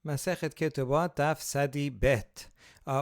Masechet Ketubot Daf Sadi Bet.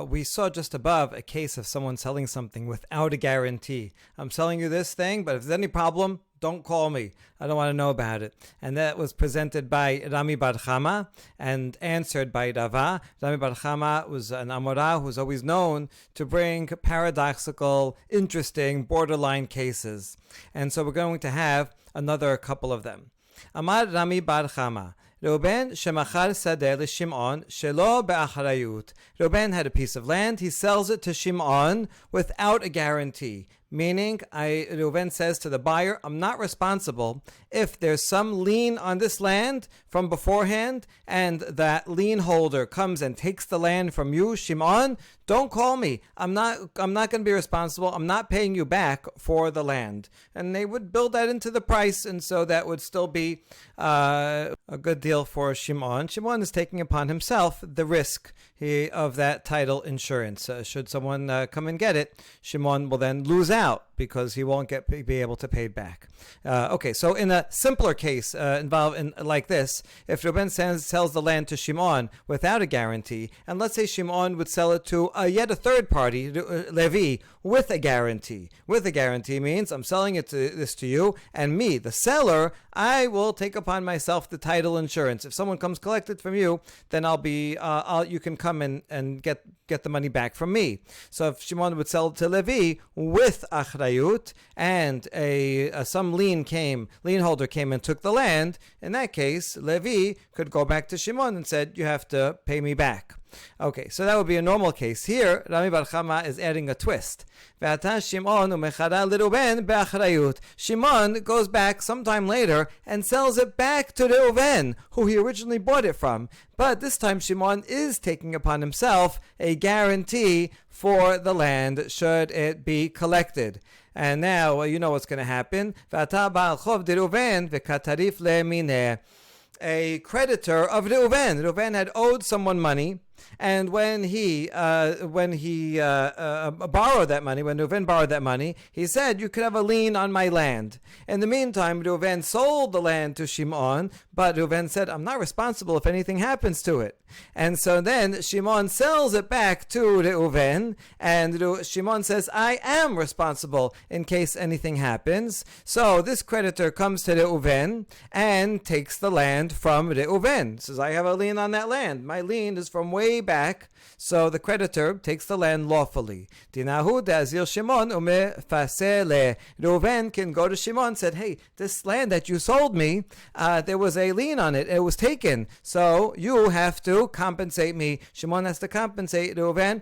We saw just above a case of someone selling something without a guarantee. I'm selling you this thing, but if there's any problem, don't call me. I don't want to know about it. And that was presented by Rami Bar Chama and answered by Rava. Rami Bar Chama was an Amorah who's always known to bring paradoxical, interesting, borderline cases. And so we're going to have another couple of them. Amar Rami Bar Chama. Reuben shemachar sadeh l'Shimon shelo be'acharayut. Reuben had a piece of land. He sells it to Shimon without a guarantee. Meaning, Reuven says to the buyer, I'm not responsible if there's some lien on this land from beforehand and that lien holder comes and takes the land from you, Shimon, don't call me. I'm not going to be responsible. I'm not paying you back for the land. And they would build that into the price, and so that would still be a good deal for Shimon. Shimon is taking upon himself the risk of that title insurance. Should someone come and get it, Shimon will then lose out because he won't be able to pay it back. Okay, so in a simpler case involved in like this, if Reuben sells the land to Shimon without a guarantee, and let's say Shimon would sell it to yet a third party, Levi, with a guarantee. With a guarantee means I'm selling this to you, and me, the seller, I will take upon myself the title insurance. If someone comes collect it from you, then you can come and get the money back from me. So if Shimon would sell it to Levi with achrayut and some lien holder came and took the land, in that case, Levi could go back to Shimon and said, you have to pay me back. Okay, so that would be a normal case. Here, Rami Bar Chama is adding a twist. Shimon goes back sometime later and sells it back to Reuven, who he originally bought it from. But this time Shimon is taking upon himself a guarantee for the land should it be collected. And now, you know what's going to happen. A creditor of Reuven had owed someone money, and when Reuven borrowed that money, he said, you could have a lien on my land. In the meantime, Reuven sold the land to Shimon, but Reuven said, I'm not responsible if anything happens to it. And so then Shimon sells it back to Reuven, and Shimon says, I am responsible in case anything happens. So this creditor comes to Reuven and takes the land from Reuven. Says, I have a lien on that land. My lien is from way back. So the creditor takes the land lawfully. Dinahu da'azil Shimon umefasele. Reuven can go to Shimon and said, hey, this land that you sold me, there was a lien on it. It was taken. So you have to compensate me. Shimon has to compensate Reuven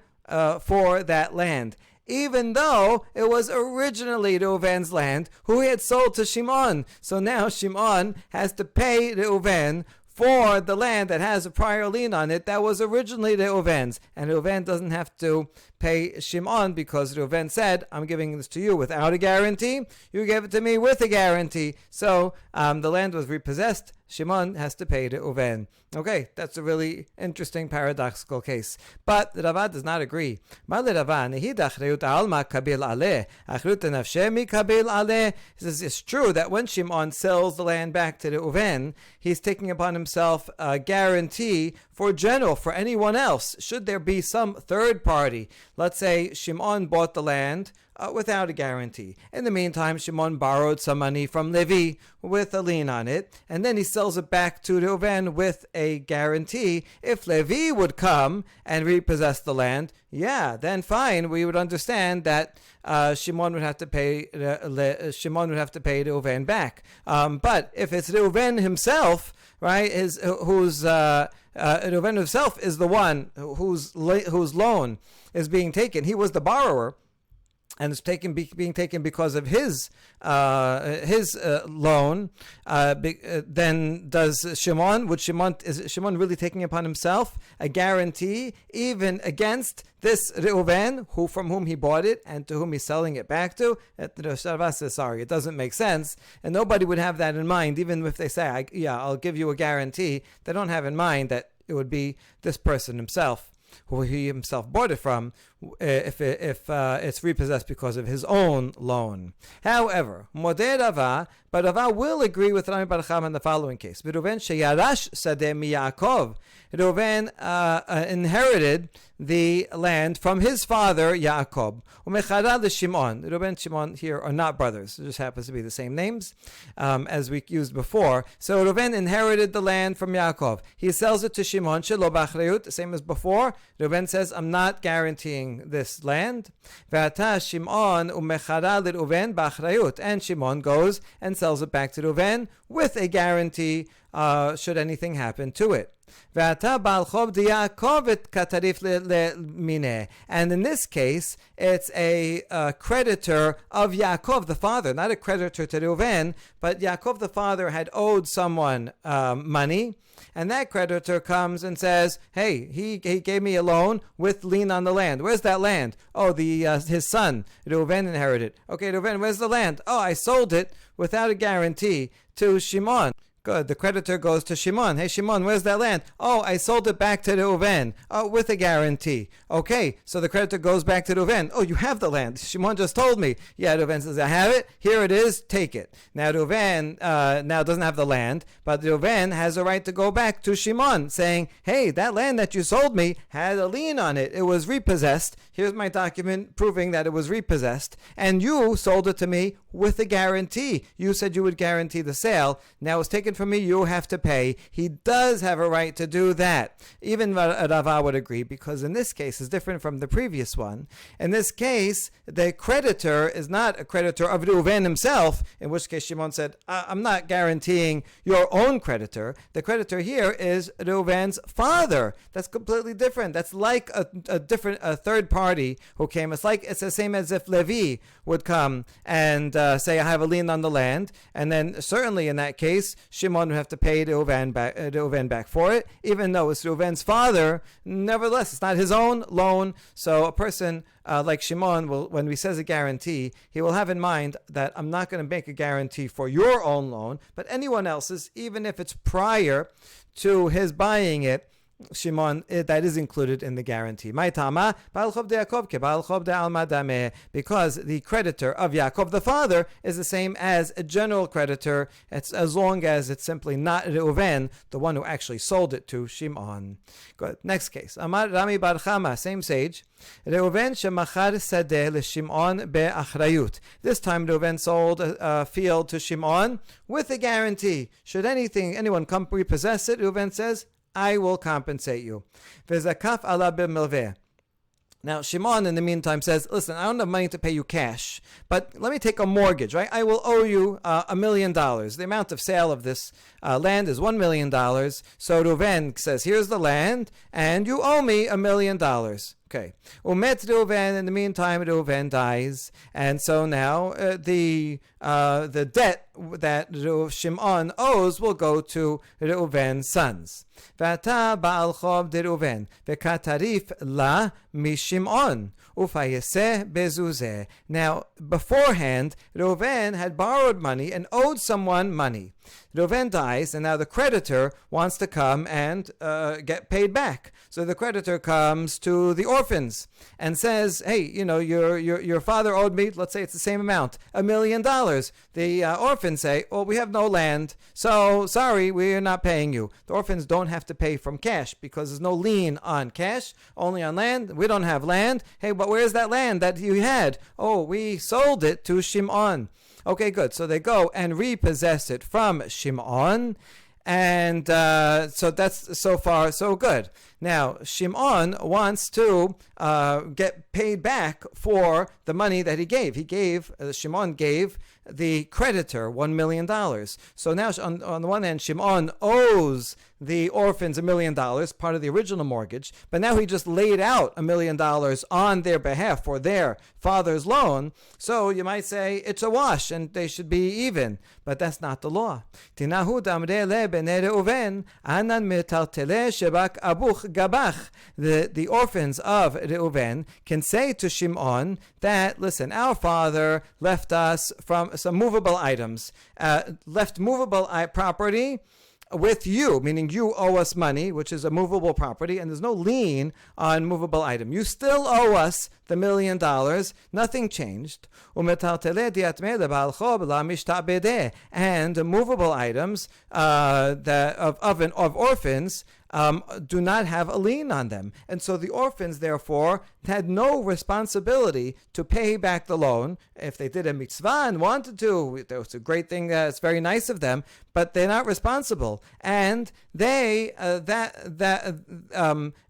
for that land, even though it was originally Reuven's land, who he had sold to Shimon. So now Shimon has to pay Reuven for the land that has a prior lien on it that was originally Reuven's. And Reuven doesn't have to pay Shimon because Reuven said, I'm giving this to you without a guarantee. You gave it to me with a guarantee. So the land was repossessed. Shimon has to pay Reuven. Okay, that's a really interesting paradoxical case. But Rava does not agree. He says it's true that when Shimon sells the land back to Reuven, he's taking upon himself a guarantee for anyone else. Should there be some third party, let's say Shimon bought the land without a guarantee. In the meantime, Shimon borrowed some money from Levi with a lien on it, and then he sells it back to Reuven with a guarantee. If Levi would come and repossess the land, then fine, we would understand that Shimon would have to pay Reuven back. But if it's Reuven himself, right, Reuven himself is the one whose loan is being taken. He was the borrower, and it's being taken because of his loan. Then is Shimon really taking upon himself a guarantee even against this Reuven, from whom he bought it and to whom he's selling it back to? Rava says, sorry, it doesn't make sense, and nobody would have that in mind. Even if they say, I'll give you a guarantee, they don't have in mind that it would be this person himself. who he himself bought it from, if it's repossessed because of his own loan. However, Modeh Rava, but Rava will agree with Rami Bar Chama in the following case. Reuven sheyarash sadeh mi Yaakov. Reuven inherited the land from his father Yaakov. Umechara Shimon. Reuven and Shimon here are not brothers. It just happens to be the same names as we used before. So Reuven inherited the land from Yaakov. He sells it to Shimon, shelo b'achrayut, the same as before. Reuven says, I'm not guaranteeing this land. Ve'ata Shimon umechara l'Reuven b'achrayut. And Shimon goes and sells it back to Reuven with a guarantee should anything happen to it. And in this case, it's a creditor of Yaakov the father, not a creditor to Reuven, but Yaakov the father had owed someone money, and that creditor comes and says, hey, he gave me a loan with lien on the land. Where's that land? Oh, his son, Reuven, inherited. Okay, Reuven, where's the land? Oh, I sold it without a guarantee to Shimon. Good. The creditor goes to Shimon. Hey, Shimon, where's that land? Oh, I sold it back to Reuven. Oh, with a guarantee. Okay, so the creditor goes back to Reuven. Oh, you have the land. Shimon just told me. Yeah, Reuven says, I have it. Here it is. Take it. Now, Reuven now doesn't have the land, but Reuven has a right to go back to Shimon, saying, hey, that land that you sold me had a lien on it. It was repossessed. Here's my document proving that it was repossessed. And you sold it to me with a guarantee. You said you would guarantee the sale. Now it's taken from me, you have to pay. He does have a right to do that. Even Rava would agree, because in this case is different from the previous one. In this case, the creditor is not a creditor of Reuven himself, in which case Shimon said, I'm not guaranteeing your own creditor. The creditor here is Reuven's father. That's completely different. That's like a third party who came. It's the same as if Levi would come and say, I have a lien on the land, and then certainly in that case, Shimon would have to pay Reuven back for it, even though it's Reuven's father. Nevertheless, it's not his own loan. So a person like Shimon will, when he says a guarantee, he will have in mind that I'm not going to make a guarantee for your own loan, but anyone else's, even if it's prior to his buying it. Shimon, that is included in the guarantee. Because the creditor of Yaakov the father is the same as a general creditor, it's as long as it's simply not Reuven, the one who actually sold it to Shimon. Good. Next case. Amar Rami Bar Chama, same sage. Reuven shemachar sadeh leShimon be'achrayut. This time Reuven sold a field to Shimon with a guarantee. Should anyone come repossess it, Reuven says, I will compensate you. V'zakaf ala b'milveh. Now, Shimon, in the meantime, says, listen, I don't have money to pay you cash, but let me take a mortgage, right? I will owe you $1 million. The amount of sale of this land is $1 million. So Reuven says, here's the land, and you owe me $1 million. Okay. Umet Reuven, in the meantime, Reuven dies. And so now the debt that Shimon owes will go to Reuven's sons. V'ata ba'al chov de Reuven, v'katarif la mishimon, ufayeseh bezuzeh. Now, beforehand, Reuven had borrowed money and owed someone money. Reuven dies, and now the creditor wants to come and get paid back. So the creditor comes to the orphans and says, hey, your father owed me, let's say it's the same amount, $1 million. The orphans say, well, we have no land, so sorry, we're not paying you. The orphans don't have to pay from cash because there's no lien on cash, only on land. We don't have land. Hey, but where's that land that you had? Oh, we sold it to Shimon. Okay, good. So they go and repossess it from Shimon. And so that's so far so good. Now, Shimon wants to get paid back for the money that he gave. Shimon gave the creditor $1 million. So now, on the one hand, Shimon owes the orphans $1 million, part of the original mortgage, but now he just laid out $1 million on their behalf for their father's loan. So you might say it's a wash and they should be even, but that's not the law. The orphans of Reuven can say to Shimon that, listen, our father left us from some movable items, left movable property with you, meaning you owe us money, which is a movable property, and there's no lien on movable item. You still owe us the $1 million. Nothing changed. And movable items of orphans do not have a lien on them. And so the orphans, therefore, had no responsibility to pay back the loan. If they did a mitzvah and wanted to, it was a great thing. It's very nice of them, but they're not responsible. And they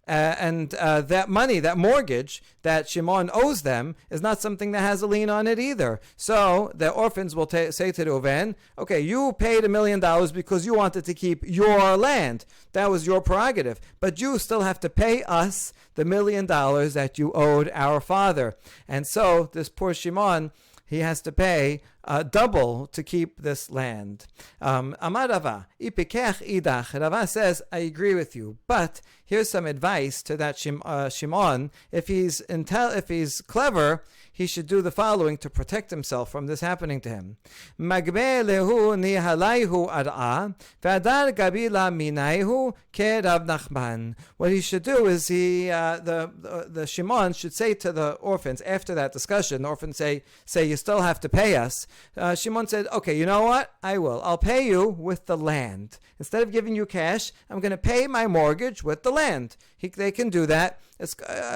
that money, that mortgage that Shimon owes them, is not something that has a lien on it either. So the orphans will say to Reuven, okay, you paid $1 million because you wanted to keep your land. That was your prerogative. But you still have to pay us the $1 million that you owed our father. And so this poor Shimon, he has to pay double to keep this land. Amar Rava, ipikech idach. Rava says, I agree with you, but here's some advice to that Shimon. If he's clever, he should do the following to protect himself from this happening to him. Magbe lehu nihalayhu ar'a, v'adar gabila minayhu ke Rav Nachman. What he should do is the Shimon should say to the orphans after that discussion. The orphans say you still have to pay us. Shimon said, okay, you know what? I will. I'll pay you with the land. Instead of giving you cash, I'm going to pay my mortgage with the land. They can do that. It's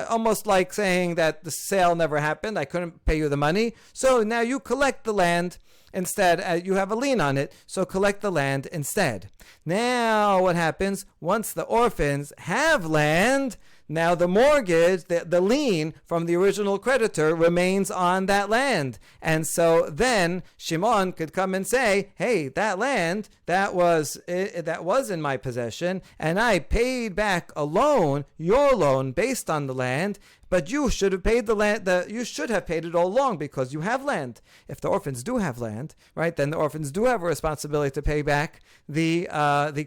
almost like saying that the sale never happened. I couldn't pay you the money. So now you collect the land instead. You have a lien on it, so collect the land instead. Now what happens? Once the orphans have land, now the mortgage, the lien from the original creditor remains on that land. And so then Shimon could come and say, hey, that land, that was in my possession, and I paid back a loan, your loan, based on the land, but you should have paid the land. You should have paid it all along because you have land. If the orphans do have land, right, then the orphans do have a responsibility to pay back the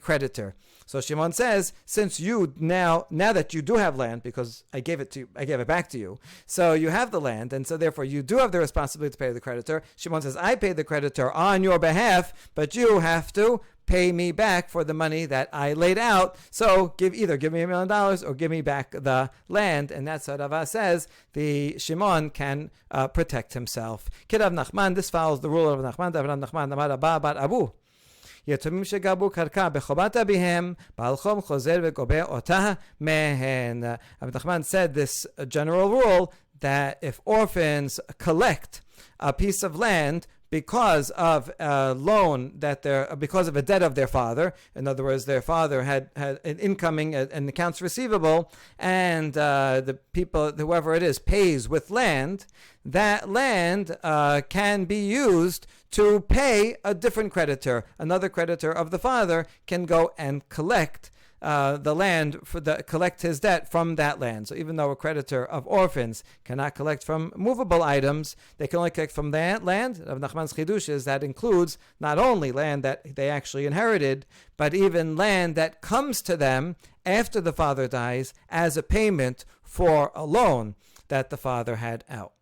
creditor. So Shimon says, since you now that you do have land, because I gave it back to you, so you have the land, and so therefore you do have the responsibility to pay the creditor. Shimon says, I paid the creditor on your behalf, but you have to pay me back for the money that I laid out. So either give me $1 million or give me back the land. And that's what Rava says. The Shimon can protect himself. Rav Nachman, this follows the rule of Rav Nachman. Rav Nachman amar Abba bar Abu. יתומים שגבו קרקע בחובת אביהם, בעל חוב חוזר וגובה אותה מהן. Rav Nachman said this general rule that if orphans collect a piece of land because of a loan because of a debt of their father, in other words, their father had an incoming and accounts receivable, and the people, whoever it is, pays with land, that land can be used to pay a different creditor. Another creditor of the father can go and collect the land collect his debt from that land. So even though a creditor of orphans cannot collect from movable items, they can only collect from that land. Rav Nachman's chidush is that includes not only land that they actually inherited, but even land that comes to them after the father dies as a payment for a loan that the father had out.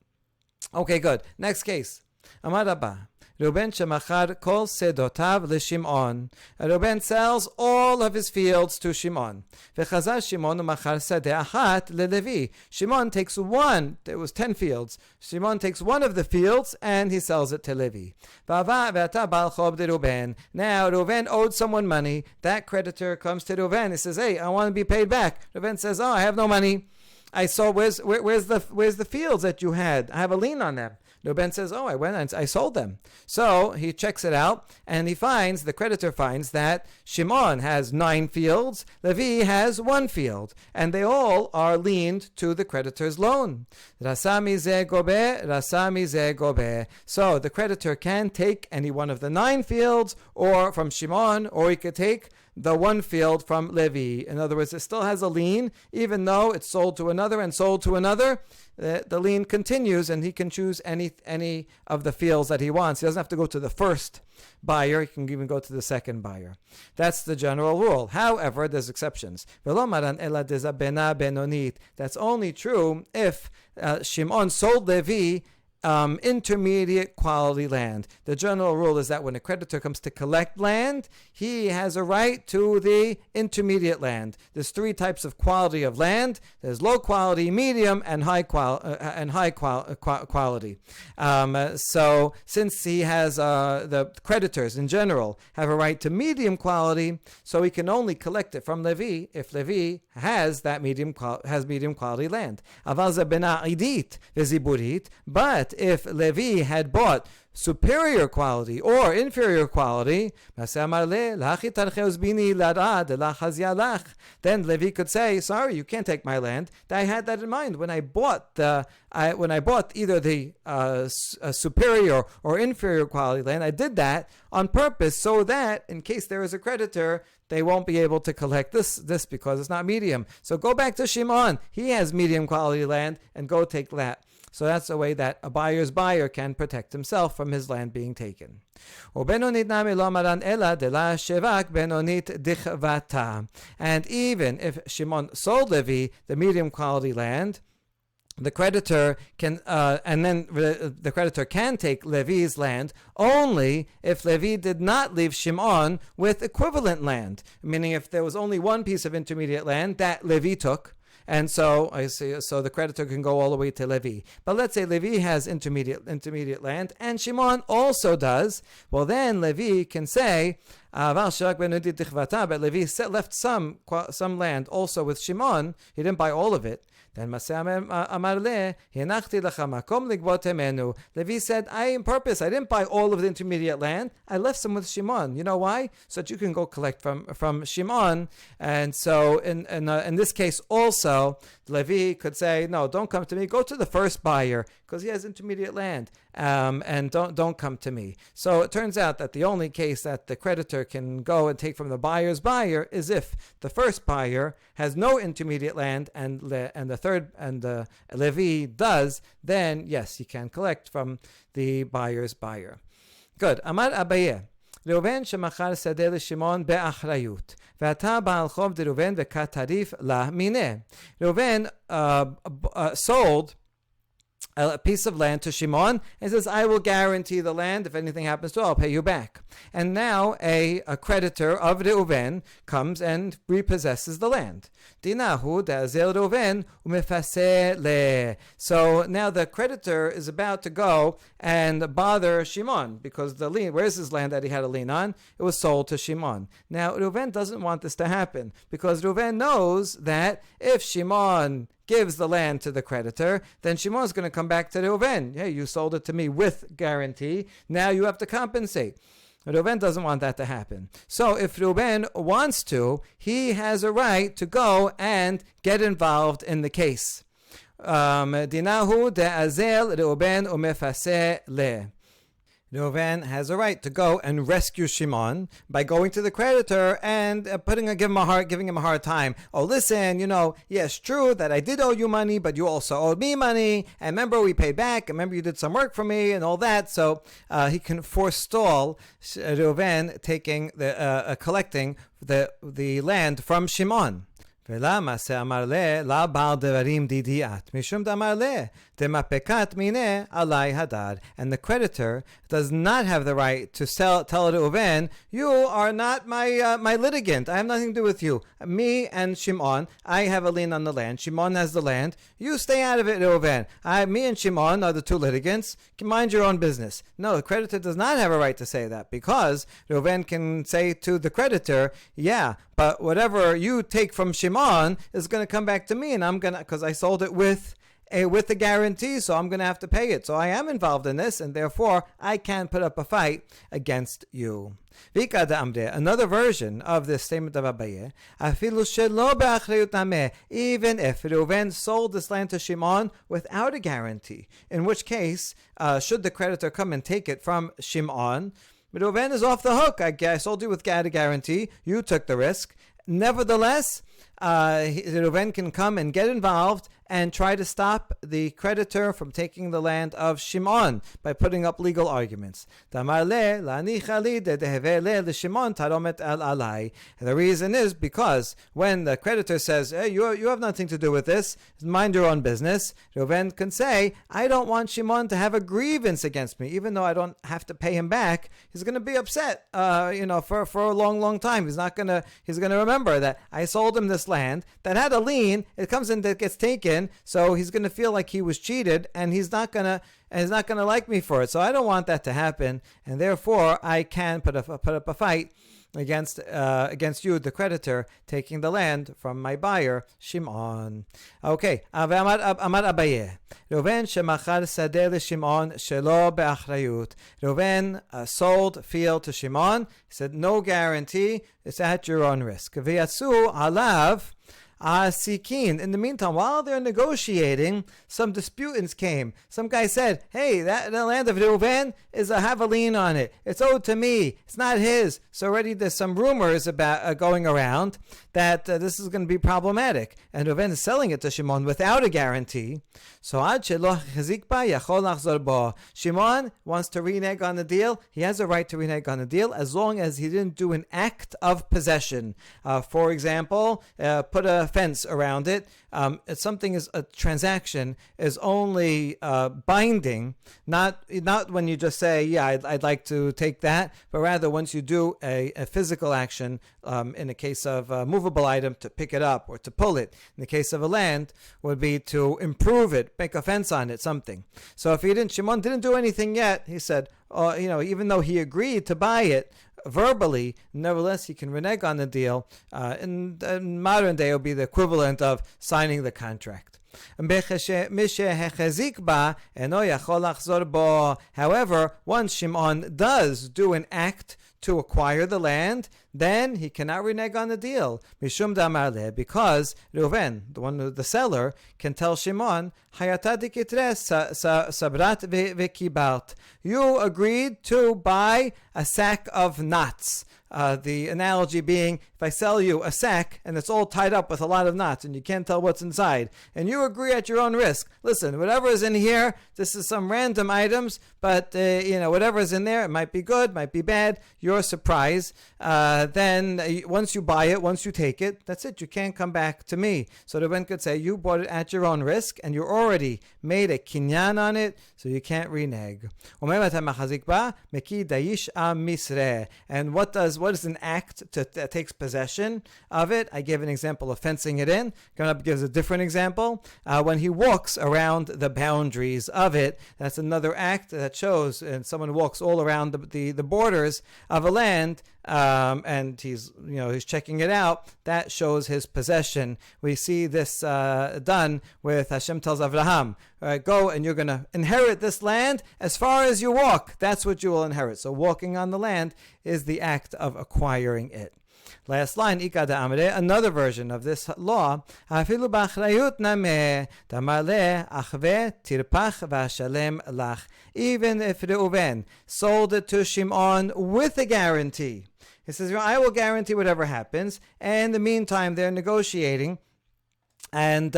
Okay, good. Next case. Amar Abba. Reuben shemachar kol sedotav leShimon. Reuben sells all of his fields to Shimon. Vechazar Shimon umachar sadeh achat leLevi. Shimon takes one. There was 10 fields. Shimon takes one of the fields and he sells it to Levi. V'ava ve'ata bal chob de Reuben. Now Reuben owed someone money. That creditor comes to Reuben. He says, "Hey, I want to be paid back." Reuben says, "Oh, I have no money. I saw where's the fields that you had? I have a lien on them." Reuben says, "Oh, I went and I sold them." So he checks it out, and the creditor finds that Shimon has 9 fields, Levi has 1 field, and they all are liened to the creditor's loan. Rasa mizeh gobeh, rasa mizeh gobeh. So the creditor can take any one of the 9 fields, or from Shimon, or he could take the 1 field from Levi. In other words, it still has a lien, even though it's sold to another and sold to another. The lien continues, and he can choose any of the fields that he wants. He doesn't have to go to the first buyer. He can even go to the second buyer. That's the general rule. However, there's exceptions. That's only true if Shimon sold Levi intermediate quality land. The general rule is that when a creditor comes to collect land, he has a right to the intermediate land. There's three types of quality of land. There's low quality, medium, and high quality. So since he has the creditors in general have a right to medium quality, so he can only collect it from Levi if Levi has that medium quality land. But if Levi had bought superior quality or inferior quality, then Levi could say, sorry, you can't take my land. I had that in mind when I bought either the superior or inferior quality land. I did that on purpose so that in case there is a creditor, they won't be able to collect this because it's not medium. So go back to Shimon. He has medium quality land, and go take that. So that's the way that a buyer's buyer can protect himself from his land being taken. And even if Shimon sold Levi the medium quality land, the creditor can, the creditor can take Levi's land only if Levi did not leave Shimon with equivalent land. Meaning, if there was only one piece of intermediate land that Levi took, and so the creditor can go all the way to Levi. But let's say Levi has intermediate land, and Shimon also does. Well, then Levi can say, but Levi left some land also with Shimon. He didn't buy all of it. Then Levi said, I in purpose, I didn't buy all of the intermediate land. I left some with Shimon. You know why? So that you can go collect from Shimon. And so in this case also, Levi could say, no, don't come to me. Go to the first buyer because he has intermediate land. And don't come to me. So it turns out that the only case that the creditor can go and take from the buyer's buyer is if the first buyer has no intermediate land and the Levi does, then yes, he can collect from the buyer's buyer. Good. Amar Abaye. ראובן שמכר שדה לשמעון באחריות, ואתה בעל חוב דראובן וכתריף לה מיניה. ראובן sold a piece of land to Shimon and says, I will guarantee the land. If anything happens to it, I'll pay you back. And now a creditor of Reuven comes and repossesses the land. Dinahu da'azel Reuven umefaseh le. So now the creditor is about to go and bother Shimon because the lien, where's his land that he had a lien on? It was sold to Shimon. Now Reuven doesn't want this to happen because Reuven knows that if Shimon gives the land to the creditor, then Shimon's going to come back to Reuven. Hey, you sold it to me with guarantee. Now you have to compensate. Reuven doesn't want that to happen. So if Reuven wants to, he has a right to go and get involved in the case. Dinahu de'azel Reuven umefaseh le. Reuven has a right to go and rescue Shimon by going to the creditor and giving him a hard time. Oh, listen, yes, true that I did owe you money, but you also owed me money. And remember, we paid back. Remember, you did some work for me and all that. So he can forestall Reuven collecting the land from Shimon. ולמה שאמר לה, לא בעל דברים דידיעת, משום דאמר לה, דמפקת מיניה עלי הדר. And the creditor does not have the right to tell Reuven, you are not my litigant. I have nothing to do with you. Me and Shimon, I have a lien on the land. Shimon has the land. You stay out of it, Reuven. Me and Shimon are the two litigants. Mind your own business. No, the creditor does not have a right to say that because Reuven can say to the creditor, yeah, but whatever you take from Shimon is going to come back to me, and because I sold it with a guarantee, so I'm going to have to pay it. So I am involved in this, and therefore I can put up a fight against you. Another version of this statement of Abaye, even if Reuven sold this land to Shimon without a guarantee, in which case, should the creditor come and take it from Shimon, Reuven is off the hook. I sold you with a guarantee. You took the risk. Nevertheless, Reuven can come and get involved and try to stop the creditor from taking the land of Shimon by putting up legal arguments. And the reason is because when the creditor says, hey, you have nothing to do with this, mind your own business, Reuven can say, I don't want Shimon to have a grievance against me. Even though I don't have to pay him back, he's going to be upset for a long, long time. He's going to remember that I sold him this land that had a lien. It comes in that gets taken. So he's going to feel like he was cheated, and he's not going to like me for it. So I don't want that to happen, and therefore I can put up a fight against you, the creditor, taking the land from my buyer, Shimon. Okay. Amar Abaye. Reuven shemachar sadeh leShimon shelo be'achrayut. Reuven sold field to Shimon. He said, no guarantee. It's at your own risk. V'yatzu alav Sikin. In the meantime, while they're negotiating, some disputants came. Some guy said, hey, the land of Reuven have a lien on it. It's owed to me. It's not his. So already there's some rumors about going around that this is going to be problematic. And Reuven is selling it to Shimon without a guarantee. So Shimon wants to renege on the deal. He has a right to renege on the deal as long as he didn't do an act of possession. For example, put a fence around it. It's something is a transaction is only binding, not when you just say, yeah, I'd like to take that, but rather once you do a physical action, in the case of a movable item, to pick it up or to pull it. In the case of a land, would be to improve it, make a fence on it, something. So if Shimon didn't do anything yet, he said, even though he agreed to buy it verbally, nevertheless he can renege on the deal. In modern day, it will be the equivalent of signing the contract. However, once Shimon does do an act to acquire the land, then he cannot renege on the deal. Mishum damarle, because Reuven, the seller, can tell Shimon, sabrat. You agreed to buy a sack of knots. The analogy being, if I sell you a sack and it's all tied up with a lot of knots and you can't tell what's inside, and you agree at your own risk, listen, whatever is in here, this is some random items, but whatever is in there, it might be good, might be bad, your surprise. Then once you buy it, once you take it, that's it. You can't come back to me. So the Reuven could say, you bought it at your own risk and you already made a kinyan on it, so you can't renege. And what is an act that takes possession of it? I gave an example of fencing it in. Coming up gives a different example. When he walks around the boundaries of it, that's another act that shows, and someone walks all around the borders of a land, and he's checking it out. That shows his possession. We see this done with Hashem tells Avraham, go and you're going to inherit this land as far as you walk. That's what you will inherit. So walking on the land is the act of acquiring it. Last line, another version of this law. Even if Reuven sold it to Shimon with a guarantee. He says, I will guarantee whatever happens. And in the meantime, they're negotiating. And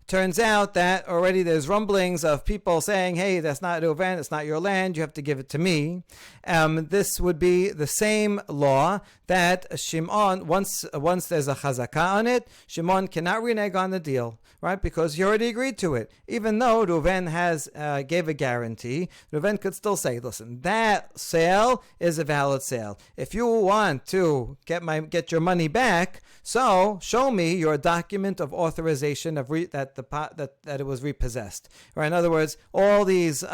turns out that already there's rumblings of people saying, hey, that's not Reuven, it's not your land, you have to give it to me. This would be the same law that Shimon, once there's a chazakah on it, Shimon cannot renege on the deal, right? Because he already agreed to it. Even though Reuven gave a guarantee, Reuven could still say, listen, that sale is a valid sale. If you want to get your money back, so show me your document of authorization of that it was repossessed. Or in other words, all these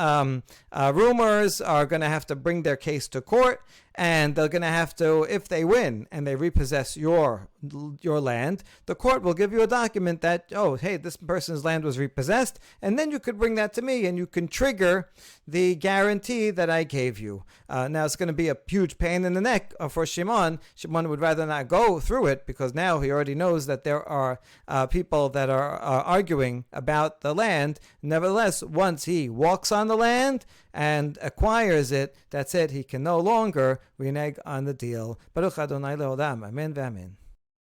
rumors are going to have to bring their case to court, and they're going to have to, if they win and they repossess your land, the court will give you a document that, oh, hey, this person's land was repossessed, and then you could bring that to me and you can trigger the guarantee that I gave you. Now it's going to be a huge pain in the neck for Shimon. Shimon would rather not go through it because now he already knows that there are people that are arguing about the land. Nevertheless, once he walks on the land and acquires it, that's it. He can no longer renege on the deal. Baruch Adonai Le'olam. Amen v'amen.